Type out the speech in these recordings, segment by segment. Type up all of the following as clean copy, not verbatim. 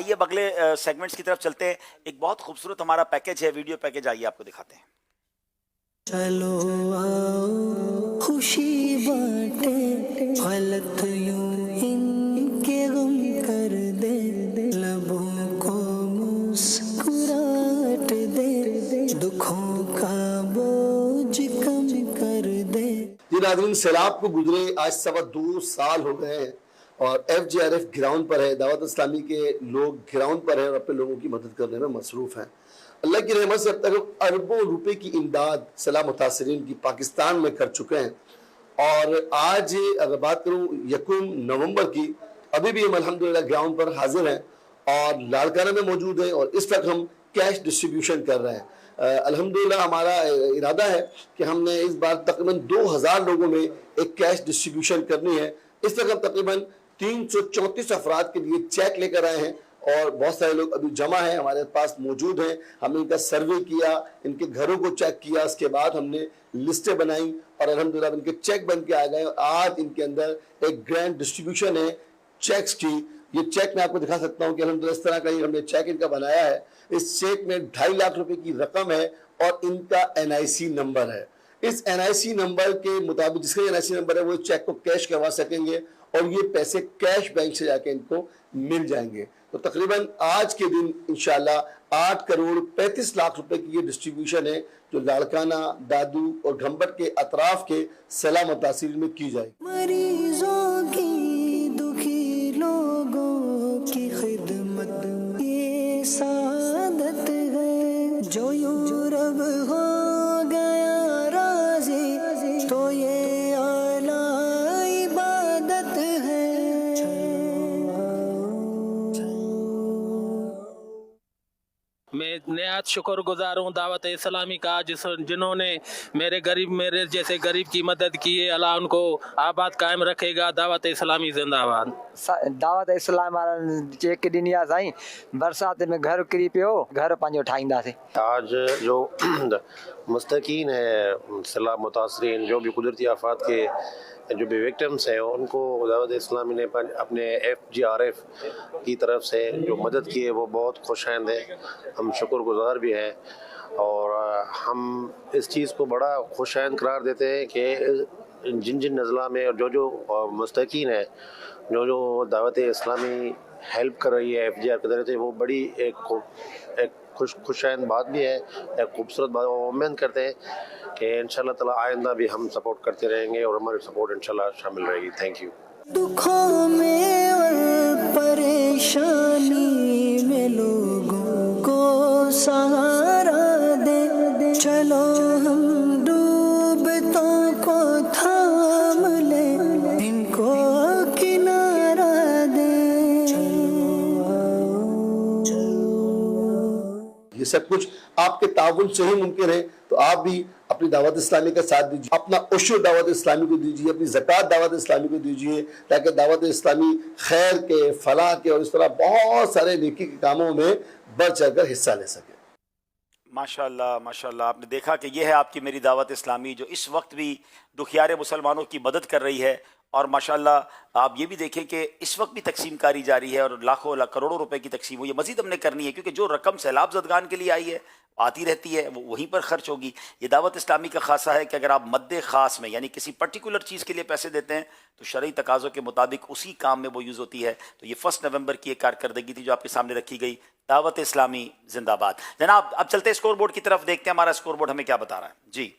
आइए अब अगले सेगमेंट्स की तरफ चलते हैं। एक बहुत खूबसूरत हमारा पैकेज है, वीडियो पैकेज, आइए आपको दिखाते हैं। चलो आओ खुशी बांटे, गलत यूं इनके गम कर दे, लबों को मुस्कुराहट दे, दुखों का बोझ कम कर दे। जी नाज़रीन, सैलाब को गुजरे आज 2.25 साल हो गए हैं और FGRF ग्राउंड पर है। दावत इस्लामी के लोग ग्राउंड पर हैं और अपने लोगों की मदद करने में मसरूफ़ हैं। अल्लाह की रहमत से अब तक हम अरबों रुपए की इमदाद सैलाब मुतासरीन की पाकिस्तान में कर चुके हैं। और आज अगर बात करूँ 1 नवंबर की, अभी भी हम अल्हम्दुलिल्लाह ग्राउंड पर हाजिर हैं और लाड़काना में मौजूद हैं और इस वक्त हम कैश डिस्ट्रीब्यूशन कर रहे हैं। अल्हम्दुलिल्लाह हमारा इरादा है कि हमने इस बार तकरीबन 2000 लोगों में एक कैश डिस्ट्रीब्यूशन करनी है। इस वक्त हम तकरीबन 334 अफराद के लिए चेक लेकर आए हैं और बहुत सारे लोग अभी जमा हैं, हमारे पास मौजूद हैं। हमने इनका सर्वे किया, इनके घरों को चेक किया, उसके बाद हमने लिस्टें बनाई और अल्हम्दुलिल्लाह इनके चेक बन के आ गए। और आज इनके अंदर एक ग्रैंड डिस्ट्रीब्यूशन है चेक्स की। ये चेक मैं आपको दिखा सकता हूँ कि अल्हम्दुलिल्लाह इस तरह का हमने चेक इनका बनाया है। इस चेक में 2.5 लाख रुपए की रकम है और इनका NIC नंबर है। इस NIC नंबर के मुताबिक, जिसका NIC नंबर है, वो चेक को कैश करवा सकेंगे और ये पैसे कैश बैंक से जाके इनको मिल जाएंगे। तो तकरीबन आज के दिन इंशाल्लाह 8 करोड़ 35 लाख रुपए की ये डिस्ट्रीब्यूशन है जो लाड़काना, दादू और घंबट के अतराफ के सैलाब मुतासिरीन में की जाएगी। मरीजों की, दुखी लोगों की खिदमत ये सादत है, जो यूं रब हो गया राज़ी तो ये आला इबादत है। मैं निहायत शुक्रगुजार हूँ दावत इस्लामी का, जिन्होंने मेरे जैसे गरीब की मदद की है। अल्लाह उनको आबाद कायम रखेगा। दावत इस्लामी जिंदाबाद। दावत इस्लाम चेक ॾिनी आहे साईं, बरसाति में घर किरी पियो, घर पंहिंजो ठाहींदासीं। आज जो मुस्तकीन है सैलाब मुतासरीन, जो भी कुदरती आफात के जो भी विक्टिम्स हैं, उनको दावत इस्लामी ने अपने FGRF की तरफ से जो मदद की है वो बहुत खुशैंद है। हम शुक्रगुजार भी हैं और हम इस चीज़ को बड़ा खुशैंद करार देते हैं कि जिन नज़ला में और जो मुस्तकीन है, जो दावत इस्लामी हेल्प कर रही है FGRF के ज़रिए से, वो बड़ी एक खुशैन बात भी है, एक खूबसूरत बात। उम्मीद करते हैं कि इंशाल्लाह ताला आइंदा भी हम सपोर्ट करते रहेंगे और हमारी सपोर्ट इंशाल्लाह शामिल रहेगी। Thank you. दुखों में और परेशानी में लोगों को सहारा दे, चलो हम डूबतों को थाम ले, इनको किनारा दे। ये सब कुछ आपके ताउन से ही मुमकिन है। तो आप भी अपनी दावत इस्लामी का साथ दीजिए, अपना उशर दावत इस्लामी को दीजिए, अपनी ज़कात दावत इस्लामी को दीजिए, ताकि दावत इस्लामी खैर के, फलाह के और इस तरह बहुत सारे नेकी के कामों में बढ़ चढ़कर हिस्सा ले सके। माशाल्लाह माशाल्लाह, आपने देखा कि ये है आपकी मेरी दावत इस्लामी, जो इस वक्त भी दुखियारे मुसलमानों की मदद कर रही है। और माशाल्लाह आप ये भी देखें कि इस वक्त भी तकसीम कारी जारी है और लाखों करोड़ों रुपए की तकसीम हुई है। मजीद हमने करनी है, क्योंकि जो रकम सैलाब ज़दगान के लिए आई है, आती रहती है, वो वहीं पर खर्च होगी। ये दावत इस्लामी का खासा है कि अगर आप मद्दे ख़ास में, यानी किसी पर्टिकुलर चीज़ के लिए पैसे देते हैं, तो शरई तकाज़ों के मुताबिक उसी काम में वो यूज़ होती है। तो ये 1 नवंबर की एक कारकर्दगी थी जो आपके सामने रखी गई। दावत इस्लामी जिंदाबाद। जनाब अब चलते हैं स्कोर बोर्ड की तरफ, देखते हैं हमारा स्कोर बोर्ड हमें क्या बता रहा है। जी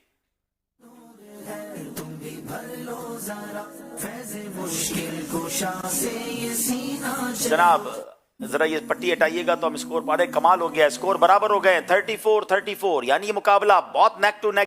जनाब जरा ये पट्टी हटाइएगा तो हम स्कोर, अरे कमाल हो गया, स्कोर बराबर हो गए 34-34, यानी ये मुकाबला बहुत नेक टू नेक